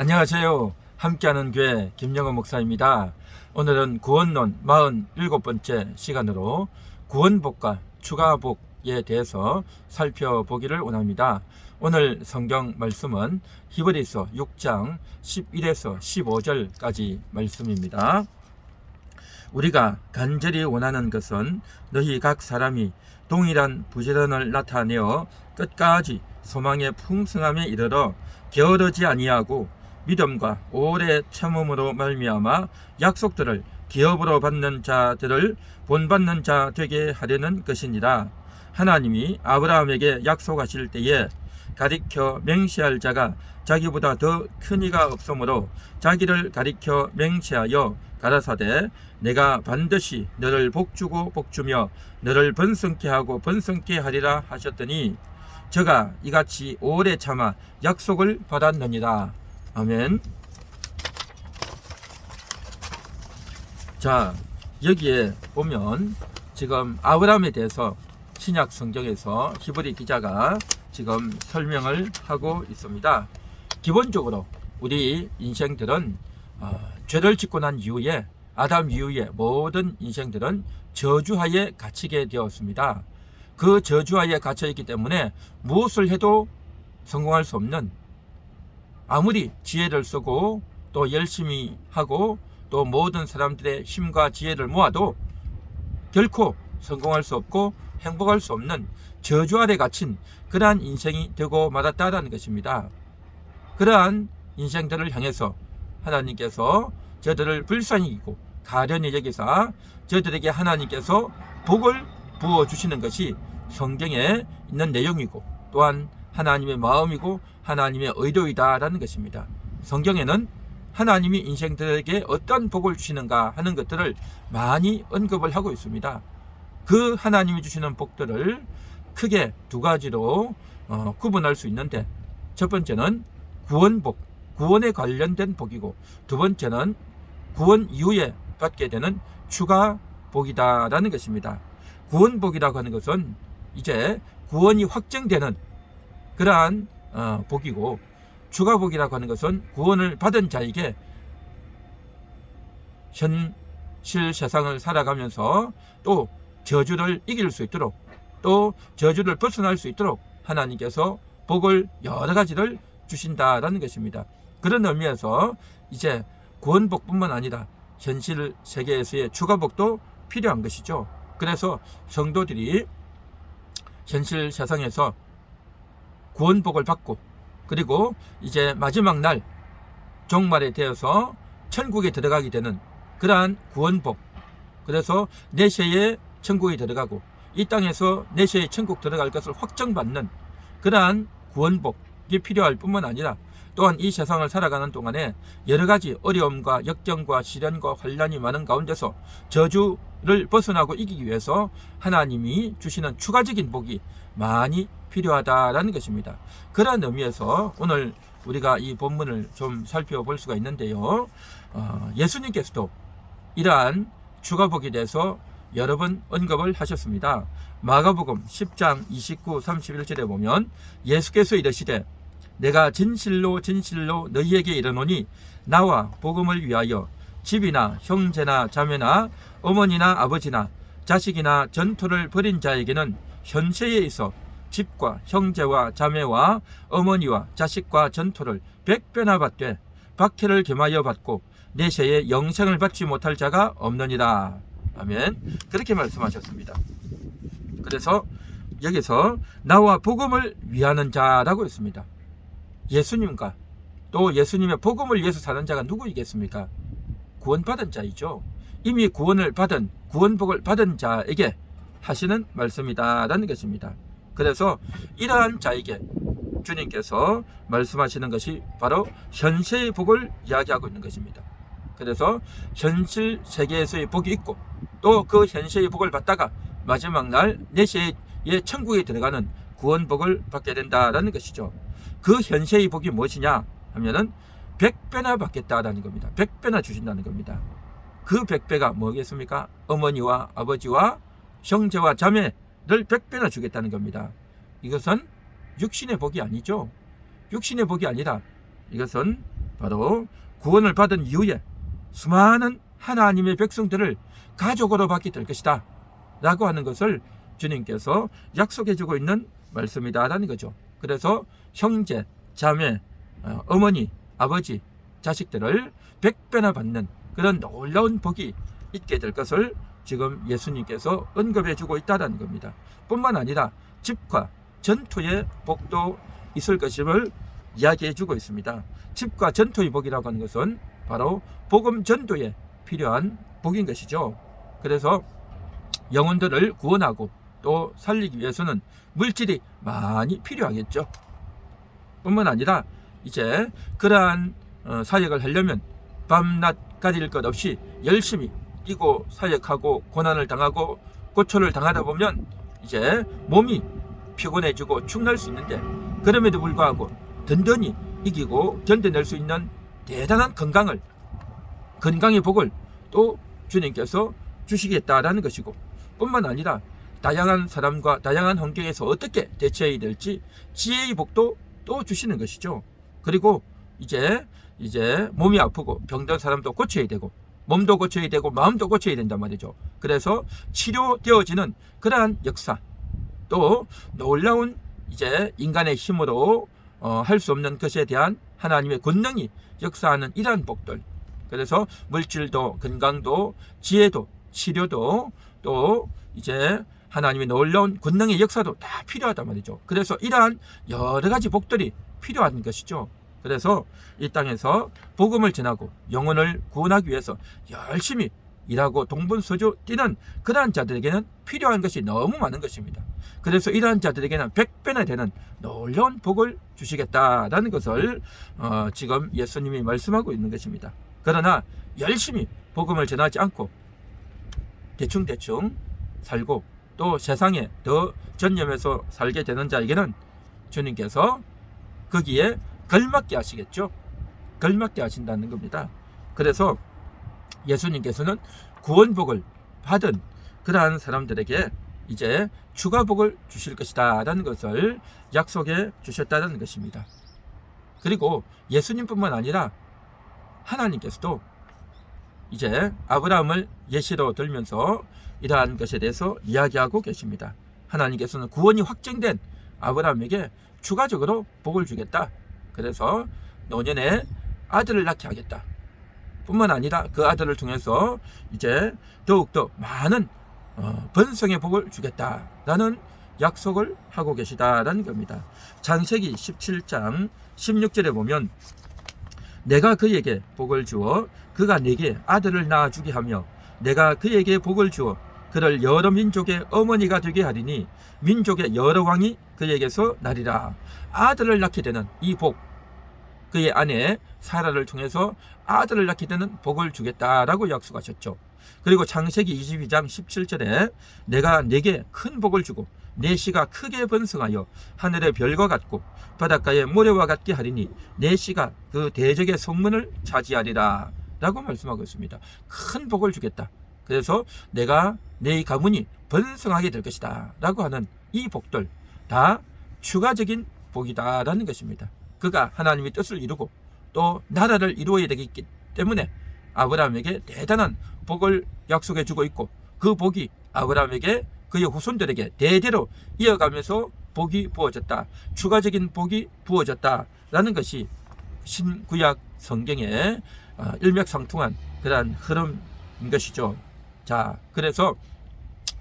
안녕하세요. 함께하는 교회 김영호 목사입니다. 오늘은 구원론 47번째 시간으로 구원복과 추가복에 대해서 살펴보기를 원합니다. 오늘 성경 말씀은 히브리서 6장 11에서 15절까지 말씀입니다. 우리가 간절히 원하는 것은 너희 각 사람이 동일한 부지런을 나타내어 끝까지 소망의 풍성함에 이르러 게으르지 아니하고 믿음과 오래 참음으로 말미암아 약속들을 기업으로 받는 자들을 본받는 자 되게 하려는 것이니라. 하나님이 아브라함에게 약속하실 때에 가리켜 맹세할 자가 자기보다 더 큰 이가 없으므로 자기를 가리켜 맹세하여 가라사대 내가 반드시 너를 복주고 복주며 너를 번성케 하고 번성케 하리라 하셨더니 저가 이같이 오래 참아 약속을 받았느니라. 아멘. 자, 여기에 보면 지금 아브라함에 대해서 신약 성경에서 히브리 기자가 지금 설명을 하고 있습니다. 기본적으로 우리 인생들은 죄를 짓고 난 이후에 아담 이후에 모든 인생들은 저주하에 갇히게 되었습니다. 그 저주하에 갇혀있기 때문에 무엇을 해도 성공할 수 없는, 아무리 지혜를 쓰고 또 열심히 하고 또 모든 사람들의 힘과 지혜를 모아도 결코 성공할 수 없고 행복할 수 없는 저주 아래 갇힌 그러한 인생이 되고 말았다라는 것입니다. 그러한 인생들을 향해서 하나님께서 저들을 불쌍히 여기고 가련히 여기사 저들에게 하나님께서 복을 부어주시는 것이 성경에 있는 내용이고 또한 하나님의 마음이고 하나님의 의도이다라는 것입니다. 성경에는 하나님이 인생들에게 어떤 복을 주시는가 하는 것들을 많이 언급을 하고 있습니다. 그 하나님이 주시는 복들을 크게 두 가지로 구분할 수 있는데, 첫 번째는 구원복, 구원에 관련된 복이고, 두 번째는 구원 이후에 받게 되는 추가복이다라는 것입니다. 구원복이라고 하는 것은 이제 구원이 확정되는 그러한 복이고, 추가복이라고 하는 것은 구원을 받은 자에게 현실 세상을 살아가면서 또 저주를 이길 수 있도록 또 저주를 벗어날 수 있도록 하나님께서 복을 여러 가지를 주신다라는 것입니다. 그런 의미에서 이제 구원복뿐만 아니라 현실 세계에서의 추가복도 필요한 것이죠. 그래서 성도들이 현실 세상에서 구원복을 받고 그리고 이제 마지막 날 종말에 되어서 천국에 들어가게 되는 그러한 구원복, 그래서 내세에 천국에 들어가고 이 땅에서 내세에 천국 들어갈 것을 확정받는 그러한 구원복이 필요할 뿐만 아니라 또한 이 세상을 살아가는 동안에 여러 가지 어려움과 역경과 시련과 환난이 많은 가운데서 저주를 벗어나고 이기기 위해서 하나님이 주시는 추가적인 복이 많이 필요하다라는 것입니다. 그런 의미에서 오늘 우리가 이 본문을 좀 살펴볼 수가 있는데요. 예수님께서도 이러한 추가복에 대해서 여러 번 언급을 하셨습니다. 마가복음 10장 29, 31절에 보면 예수께서 이르시되 내가 진실로 진실로 너희에게 이르노니 나와 복음을 위하여 집이나 형제나 자매나 어머니나 아버지나 자식이나 전토를 벌인 자에게는 현세에 있어 집과 형제와 자매와 어머니와 자식과 전토를 100배나 받되 박해를 겸하여 받고 내세에 영생을 받지 못할 자가 없느니라. 아멘. 그렇게 말씀하셨습니다. 그래서 여기서 나와 복음을 위하는 자라고 했습니다. 예수님과 또 예수님의 복음을 위해서 사는 자가 누구이겠습니까? 구원받은 자이죠. 이미 구원을 받은 구원복을 받은 자에게 하시는 말씀이다라는 것입니다. 그래서 이러한 자에게 주님께서 말씀하시는 것이 바로 현세의 복을 이야기하고 있는 것입니다. 그래서 현실 세계에서의 복이 있고 또 그 현세의 복을 받다가 마지막 날 내세의 천국에 들어가는 구원복을 받게 된다라는 것이죠. 그 현세의 복이 무엇이냐 하면은 100배나 받겠다라는 겁니다. 100배나 주신다는 겁니다. 그 100배가 뭐겠습니까? 어머니와 아버지와 형제와 자매를 100배나 주겠다는 겁니다. 이것은 육신의 복이 아니죠. 육신의 복이 아니라 이것은 바로 구원을 받은 이후에 수많은 하나님의 백성들을 가족으로 받게 될 것이다 라고 하는 것을 주님께서 약속해 주고 있는 말씀이다 라는 거죠. 그래서 형제, 자매, 어머니, 아버지, 자식들을 100배나 받는 그런 놀라운 복이 있게 될 것을 지금 예수님께서 언급해 주고 있다는 겁니다. 뿐만 아니라 집과 전투의 복도 있을 것임을 이야기해 주고 있습니다. 집과 전투의 복이라고 하는 것은 바로 복음 전도에 필요한 복인 것이죠. 그래서 영혼들을 구원하고 또 살리기 위해서는 물질이 많이 필요하겠죠. 뿐만 아니라 이제 그러한 사역을 하려면 밤낮 가릴 것 없이 열심히 뛰고 사역하고 고난을 당하고 고초를 당하다 보면 이제 몸이 피곤해지고 축날 수 있는데, 그럼에도 불구하고 든든히 이기고 견뎌낼 수 있는 대단한 건강의 복을 또 주님께서 주시겠다라는 것이고, 뿐만 아니라 다양한 사람과 다양한 환경에서 어떻게 대처해야 될지 지혜의 복도 또 주시는 것이죠. 그리고 이제 몸이 아프고 병든 사람도 고쳐야 되고 몸도 고쳐야 되고 마음도 고쳐야 된단 말이죠. 그래서 치료되어지는 그러한 역사, 또 놀라운 이제 인간의 힘으로 할 수 없는 것에 대한 하나님의 권능이 역사하는 이러한 복들, 그래서 물질도 건강도 지혜도 치료도 또 이제 하나님의 놀라운 권능의 역사도 다 필요하단 말이죠. 그래서 이러한 여러 가지 복들이 필요한 것이죠. 그래서 이 땅에서 복음을 전하고 영혼을 구원하기 위해서 열심히 일하고 동분서주 뛰는 그러한 자들에게는 필요한 것이 너무 많은 것입니다. 그래서 이러한 자들에게는 100배나 되는 놀라운 복을 주시겠다라는 것을 지금 예수님이 말씀하고 있는 것입니다. 그러나 열심히 복음을 전하지 않고 대충 살고 또 세상에 더 전념해서 살게 되는 자에게는 주님께서 거기에 걸맞게 하시겠죠. 걸맞게 하신다는 겁니다. 그래서 예수님께서는 구원복을 받은 그러한 사람들에게 이제 추가복을 주실 것이다 라는 것을 약속해 주셨다는 것입니다. 그리고 예수님뿐만 아니라 하나님께서도 이제 아브라함을 예시로 들면서 이러한 것에 대해서 이야기하고 계십니다. 하나님께서는 구원이 확정된 아브라함에게 추가적으로 복을 주겠다. 그래서 노년에 아들을 낳게 하겠다. 뿐만 아니라 그 아들을 통해서 이제 더욱더 많은 번성의 복을 주겠다라는 약속을 하고 계시다라는 겁니다. 창세기 17장 16절에 보면 내가 그에게 복을 주어 그가 내게 아들을 낳아주게 하며 내가 그에게 복을 주어 그를 여러 민족의 어머니가 되게 하리니 민족의 여러 왕이 그에게서 나리라. 아들을 낳게 되는 이 복, 그의 아내 사라를 통해서 아들을 낳게 되는 복을 주겠다라고 약속하셨죠. 그리고 창세기 22장 17절에 내가 내게 큰 복을 주고 내 씨가 크게 번성하여 하늘의 별과 같고 바닷가의 모래와 같게 하리니 내 씨가 그 대적의 성문을 차지하리라 라고 말씀하고 있습니다. 큰 복을 주겠다. 그래서 내가 내 가문이 번성하게 될 것이다 라고 하는 이 복들 다 추가적인 복이다 라는 것입니다. 그가 하나님의 뜻을 이루고 또 나라를 이루어야 되기 때문에 아브라함에게 대단한 복을 약속해 주고 있고, 그 복이 아브라함에게 그의 후손들에게 대대로 이어가면서 복이 부어졌다, 추가적인 복이 부어졌다라는 것이 신구약 성경의 일맥상통한 그러한 흐름인 것이죠. 자, 그래서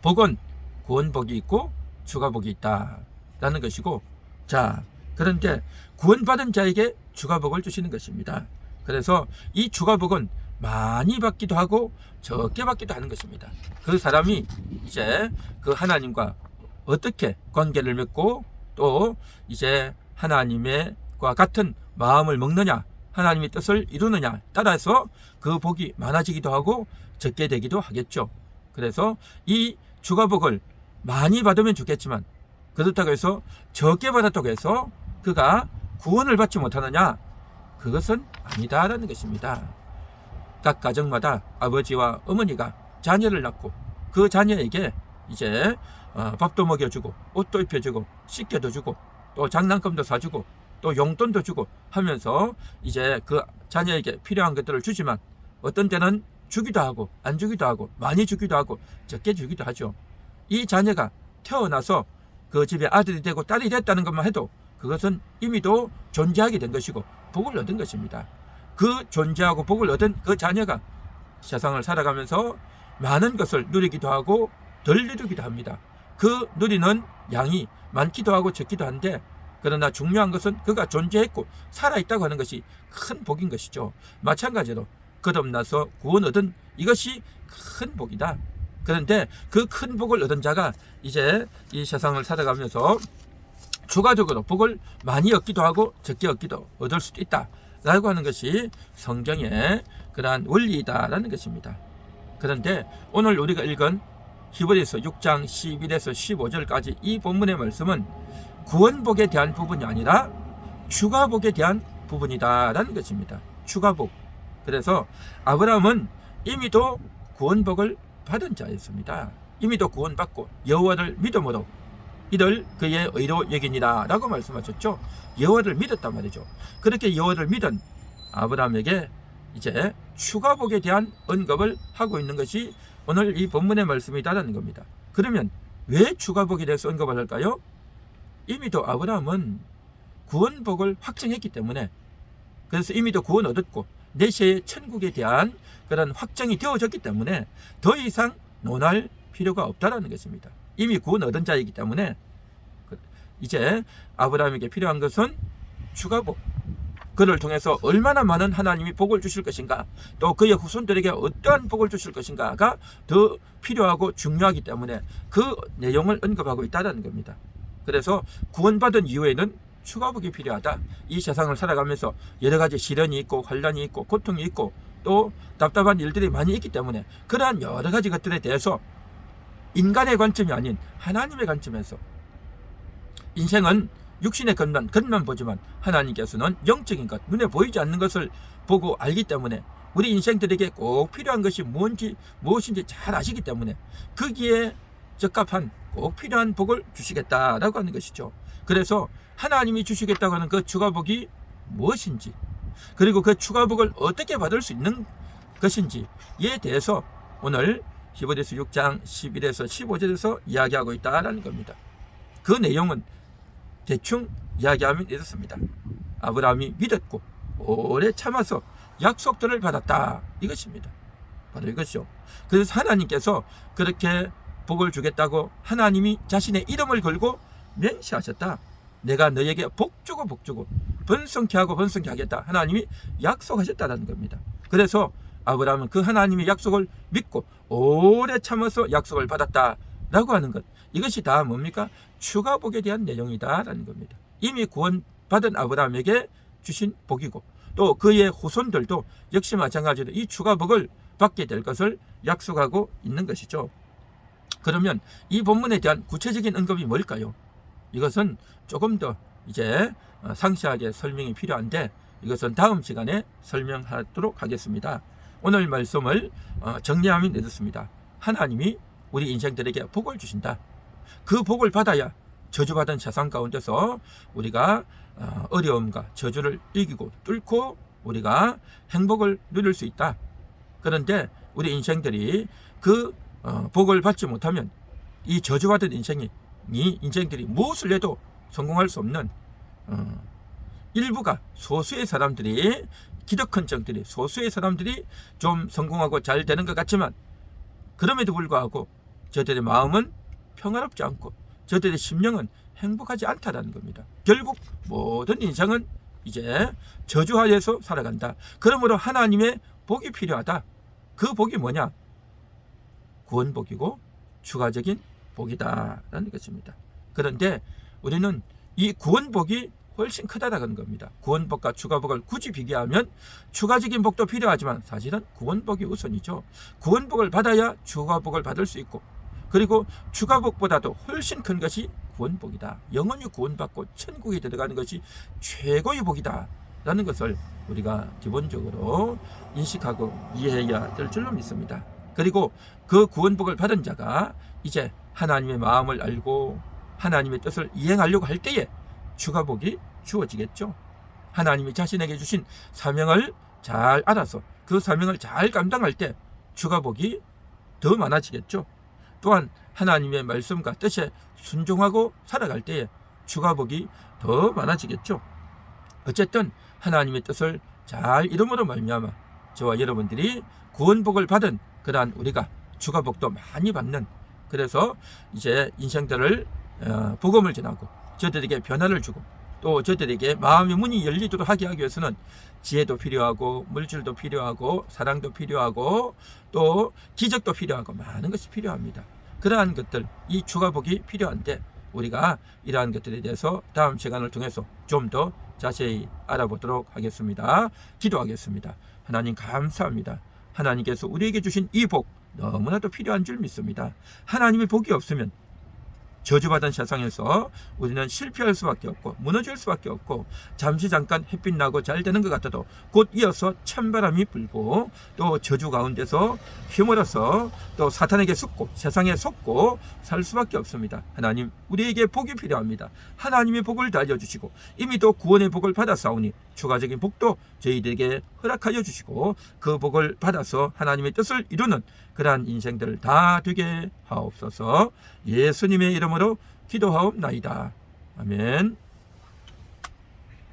복은 구원복이 있고 추가복이 있다라는 것이고, 자, 그런데 구원받은 자에게 추가복을 주시는 것입니다. 그래서 이 추가복은 많이 받기도 하고 적게 받기도 하는 것입니다. 그 사람이 이제 그 하나님과 어떻게 관계를 맺고 또 이제 하나님과 같은 마음을 먹느냐, 하나님의 뜻을 이루느냐 따라서 그 복이 많아지기도 하고 적게 되기도 하겠죠. 그래서 이 추가복을 많이 받으면 좋겠지만 그렇다고 해서 적게 받았다고 해서 그가 구원을 받지 못하느냐? 그것은 아니다라는 것입니다. 각 가정마다 아버지와 어머니가 자녀를 낳고 그 자녀에게 이제 밥도 먹여주고 옷도 입혀주고 씻겨도 주고 또 장난감도 사주고 또 용돈도 주고 하면서 이제 그 자녀에게 필요한 것들을 주지만 어떤 때는 주기도 하고 안 주기도 하고 많이 주기도 하고 적게 주기도 하죠. 이 자녀가 태어나서 그 집에 아들이 되고 딸이 됐다는 것만 해도 그것은 이미도 존재하게 된 것이고 복을 얻은 것입니다. 그 존재하고 복을 얻은 그 자녀가 세상을 살아가면서 많은 것을 누리기도 하고 덜 누리기도 합니다. 그 누리는 양이 많기도 하고 적기도 한데, 그러나 중요한 것은 그가 존재했고 살아있다고 하는 것이 큰 복인 것이죠. 마찬가지로 거듭나서 구원 얻은 이것이 큰 복이다. 그런데 그 큰 복을 얻은 자가 이제 이 세상을 살아가면서 추가적으로 복을 많이 얻기도 하고 적게 얻기도 얻을 수도 있다 라고 하는 것이 성경의 그러한 원리이다라는 것입니다. 그런데 오늘 우리가 읽은 히브리서 6장 11에서 15절까지 이 본문의 말씀은 구원복에 대한 부분이 아니라 추가복에 대한 부분이다라는 것입니다. 추가복. 그래서 아브라함은 이미도 구원복을 받은 자였습니다. 이미도 구원받고 여호와를 믿음으로 이를 그의 의로 여기니라 라고 말씀하셨죠. 여호와를 믿었단 말이죠. 그렇게 여호와를 믿은 아브라함에게 이제 추가복에 대한 언급을 하고 있는 것이 오늘 이 본문의 말씀이다라는 겁니다. 그러면 왜 추가복에 대해서 언급을 할까요? 이미도 아브라함은 구원복을 확정했기 때문에, 그래서 이미도 구원 얻었고 내세의 천국에 대한 그런 확정이 되어졌기 때문에 더 이상 논할 필요가 없다라는 것입니다. 이미 구원 얻은 자이기 때문에 이제 아브라함에게 필요한 것은 추가복, 그를 통해서 얼마나 많은 하나님이 복을 주실 것인가, 또 그의 후손들에게 어떠한 복을 주실 것인가가 더 필요하고 중요하기 때문에 그 내용을 언급하고 있다는 겁니다. 그래서 구원받은 이후에는 추가복이 필요하다. 이 세상을 살아가면서 여러 가지 시련이 있고 환난이 있고 고통이 있고 또 답답한 일들이 많이 있기 때문에 그러한 여러 가지 것들에 대해서 인간의 관점이 아닌 하나님의 관점에서, 인생은 육신의 겉만 보지만 하나님께서는 영적인 것, 눈에 보이지 않는 것을 보고 알기 때문에 우리 인생들에게 꼭 필요한 것이 무엇인지 잘 아시기 때문에 거기에 적합한 꼭 필요한 복을 주시겠다라고 하는 것이죠. 그래서 하나님이 주시겠다고 하는 그 추가복이 무엇인지, 그리고 그 추가복을 어떻게 받을 수 있는 것인지에 대해서 오늘 히브리서 6장 11에서 15절에서 이야기하고 있다라는 겁니다. 그 내용은 대충 이야기하면 이렇습니다. 아브라함이 믿었고 오래 참아서 약속들을 받았다, 이것입니다. 바로 이것이죠. 그래서 하나님께서 그렇게 복을 주겠다고 하나님이 자신의 이름을 걸고 맹세하셨다. 내가 너에게 복주고 번성케 하고 번성케 하겠다, 하나님이 약속하셨다는 겁니다. 그래서 아브라함은 그 하나님의 약속을 믿고 오래 참아서 약속을 받았다 라고 하는 것, 이것이 다 뭡니까? 추가복에 대한 내용이다 라는 겁니다. 이미 구원받은 아브라함에게 주신 복이고 또 그의 후손들도 역시 마찬가지로 이 추가복을 받게 될 것을 약속하고 있는 것이죠. 그러면 이 본문에 대한 구체적인 언급이 뭘까요? 이것은 조금 더 이제 상세하게 설명이 필요한데 이것은 다음 시간에 설명하도록 하겠습니다. 오늘 말씀을 정리하면 이렇습니다. 하나님이 우리 인생들에게 복을 주신다. 그 복을 받아야 저주받은 세상 가운데서 우리가 어려움과 저주를 이기고 뚫고 우리가 행복을 누릴 수 있다. 그런데 우리 인생들이 그 복을 받지 못하면 이 저주받은 인생들이 무엇을 해도 성공할 수 없는 일부가, 소수의 사람들이, 기득권 정들이, 소수의 사람들이 좀 성공하고 잘 되는 것 같지만 그럼에도 불구하고 저들의 마음은 평화롭지 않고 저들의 심령은 행복하지 않다라는 겁니다. 결국 모든 인생은 이제 저주하에서 살아간다. 그러므로 하나님의 복이 필요하다. 그 복이 뭐냐? 구원복이고 추가적인 복이다라는 것입니다. 그런데 우리는 이 구원복이 훨씬 크다라는 겁니다. 구원복과 추가복을 굳이 비교하면 추가적인 복도 필요하지만 사실은 구원복이 우선이죠. 구원복을 받아야 추가복을 받을 수 있고, 그리고 추가복보다도 훨씬 큰 것이 구원복이다. 영원히 구원받고 천국에 들어가는 것이 최고의 복이다 라는 것을 우리가 기본적으로 인식하고 이해해야 될 줄로 믿습니다. 그리고 그 구원복을 받은 자가 이제 하나님의 마음을 알고 하나님의 뜻을 이행하려고 할 때에 추가복이 주어지겠죠. 하나님이 자신에게 주신 사명을 잘 알아서 그 사명을 잘 감당할 때 주가 복이 더 많아지겠죠. 또한 하나님의 말씀과 뜻에 순종하고 살아갈 때에 주가 복이 더 많아지겠죠. 어쨌든 하나님의 뜻을 잘 이름으로 말미암아 저와 여러분들이 구원복을 받은 그러한 우리가 주가 복도 많이 받는, 그래서 이제 인생들을 복음을 전하고 저들에게 변화를 주고 또 저들에게 마음의 문이 열리도록 하게 하기 위해서는 지혜도 필요하고 물질도 필요하고 사랑도 필요하고 또 기적도 필요하고 많은 것이 필요합니다. 그러한 것들, 이 주가 복이 필요한데 우리가 이러한 것들에 대해서 다음 시간을 통해서 좀 더 자세히 알아보도록 하겠습니다. 기도하겠습니다. 하나님 감사합니다. 하나님께서 우리에게 주신 이 복 너무나도 필요한 줄 믿습니다. 하나님의 복이 없으면 저주받은 세상에서 우리는 실패할 수밖에 없고 무너질 수밖에 없고 잠시 잠깐 햇빛 나고 잘 되는 것 같아도 곧 이어서 찬바람이 불고 또 저주 가운데서 휘몰아서 또 사탄에게 속고 세상에 속고 살 수밖에 없습니다. 하나님, 우리에게 복이 필요합니다. 하나님의 복을 달려주시고 이미 또 구원의 복을 받았사오니 추가적인 복도 저희들에게 허락하여 주시고 그 복을 받아서 하나님의 뜻을 이루는 그러한 인생들 다 되게 하옵소서. 예수님의 이름으로 기도하옵나이다. 아멘.